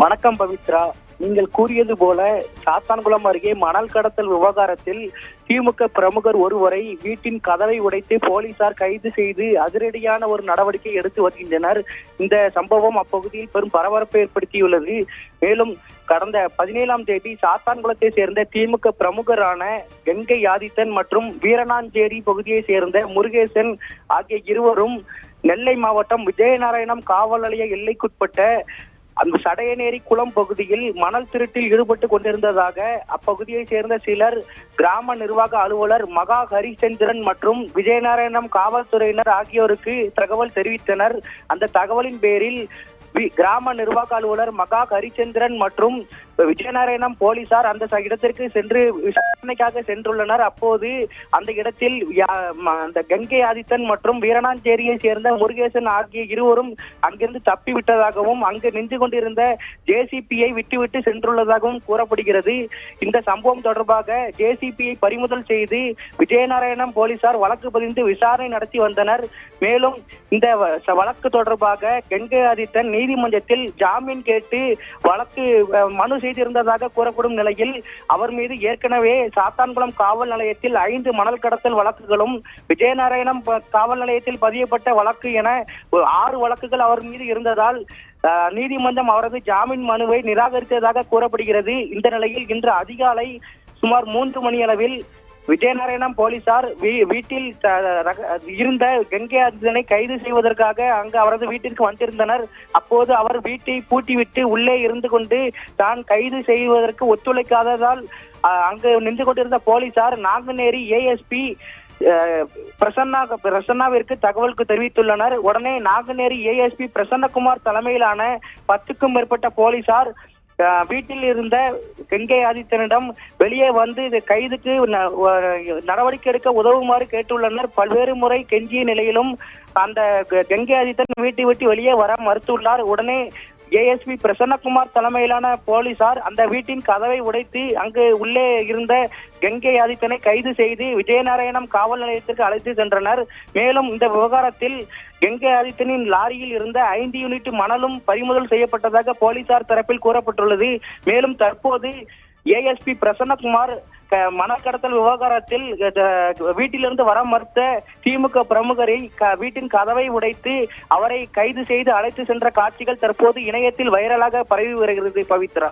வணக்கம் பவித்ரா. நீங்கள் கூறியது போல சாத்தான்குளம் அருகே மணல் கடத்தல் விவகாரத்தில் திமுக பிரமுகர் ஒருவரை வீட்டின் கதவை உடைத்து போலீசார் கைது செய்து அதிரடியான ஒரு நடவடிக்கை எடுத்து வருகின்றனர். இந்த சம்பவம் அப்பகுதியில் பெரும் பரபரப்பை ஏற்படுத்தியுள்ளது. மேலும் கடந்த 17ஆம் தேதி சாத்தான்குளத்தை சேர்ந்த திமுக பிரமுகரான கங்கை ஆதித்தன் மற்றும் வீரனாஞ்சேரி பகுதியை சேர்ந்த முருகேசன் ஆகிய இருவரும் நெல்லை மாவட்டம் விஜயநாராயணம் காவல் நிலைய எல்லைக்குட்பட்ட அந்த சடையநேரி குளம் பகுதியில் மணல் திருட்டில் ஈடுபட்டு கொண்டிருந்ததாக அப்பகுதியை சேர்ந்த சிலர் கிராம நிர்வாக அலுவலர் மகா ஹரிச்சந்திரன் மற்றும் விஜயநாராயணம் காவல்துறையினர் ஆகியோருக்கு தகவல் தெரிவித்தனர். அந்த தகவலின் பேரில் கிராம நிர்வாக அலுவலர் மகா ஹரிச்சந்திரன் மற்றும் விஜயநாராயணம் போலீசார் அந்த இடத்திற்கு சென்று விசாரணைக்காக சென்றுள்ளனர். அப்போது அந்த இடத்தில் அந்த கங்கை ஆதித்தன் மற்றும் வீரனாஞ்சேரியை சேர்ந்த முருகேசன் ஆகிய இருவரும் அங்கிருந்து தப்பிவிட்டதாகவும் அங்கு நின்று கொண்டிருந்த ஜேசிபியை விட்டுவிட்டு சென்றுள்ளதாகவும் கூறப்படுகிறது. இந்த சம்பவம் தொடர்பாக ஜேசிபியை பறிமுதல் செய்து விஜயநாராயணம் போலீசார் வழக்கு பதிந்து விசாரணை நடத்தி வந்தனர். மேலும் இந்த வழக்கு தொடர்பாக கங்கை ஆதித்தன் நீதிமன்றத்தில் ஜாமீன் கேட்டு வழக்கு மனு செய்திருந்ததாக கூறப்படும் நிலையில் அவர் மீது ஏற்கனவே சாத்தான்குளம் காவல் நிலையத்தில் 5 மணல் கடத்தல் வழக்குகளும் விஜயநாராயணம் காவல் நிலையத்தில் பதியப்பட்ட வழக்கு என 6 வழக்குகள் அவர் மீது இருந்ததால் நீதிமன்றம் அவரது ஜாமீன் மனுவை நிராகரித்ததாக கூறப்படுகிறது. இந்த நிலையில் இன்று அதிகாலை சுமார் 3 மணி அளவில் விஜயநாராயணம் போலீசார் வீட்டில் இருந்த கங்கை ஆதித்தனை கைது செய்வதற்காக அங்கு அவரது வீட்டிற்கு வந்திருந்தனர். அப்போது அவர் வீட்டை பூட்டிவிட்டு உள்ளே இருந்து கொண்டு தான் கைது செய்வதற்கு ஒத்துழைக்காததால் அங்கு நின்று கொண்டிருந்த போலீசார் நாங்குநேரி ஏஎஸ்பி பிரசன்னாவிற்கு தகவல் தெரிவித்துள்ளனர். உடனே நாங்குநேரி ஏஎஸ்பி பிரசன்னகுமார் தலைமையிலான 10க்கும் மேற்பட்ட போலீசார் வீட்டில் இருந்த கங்கை ஆதித்தனிடம் வெளியே வந்து இந்த கைதுக்கு நடவடிக்கை எடுக்க உதவுமாறு கேட்டுள்ளனர். பல்வேறு முறை கெஞ்சிய நிலையிலும் அந்த கங்கை ஆதித்தன் வீட்டை விட்டு வெளியே வர மறுத்துள்ளார். உடனே ஏஎஸ்பி பிரசன்னகுமார் தலைமையிலான போலீசார் அந்த வீட்டின் கதவை உடைத்து அங்கு உள்ளே இருந்த கங்கை ஆதித்தனை கைது செய்து விஜயநாராயணம் காவல் நிலையத்திற்கு அழைத்து சென்றனர். மேலும் இந்த விவகாரத்தில் கங்கை ஆதித்தனின் லாரியில் இருந்த 5 யூனிட் மணலும் பறிமுதல் செய்யப்பட்டதாக போலீசார் தரப்பில் கூறப்பட்டுள்ளது. மேலும் தற்போது ஏஎஸ்பி பிரசன்னகுமார் மணல் கடத்தல் விவகாரத்தில் வீட்டிலிருந்து வர மறுத்த திமுக பிரமுகரை வீட்டின் கதவை உடைத்து அவரை கைது செய்து அழைத்து சென்ற காட்சிகள் தற்போது இணையத்தில் வைரலாக பரவி வருகிறது. பவித்ரா.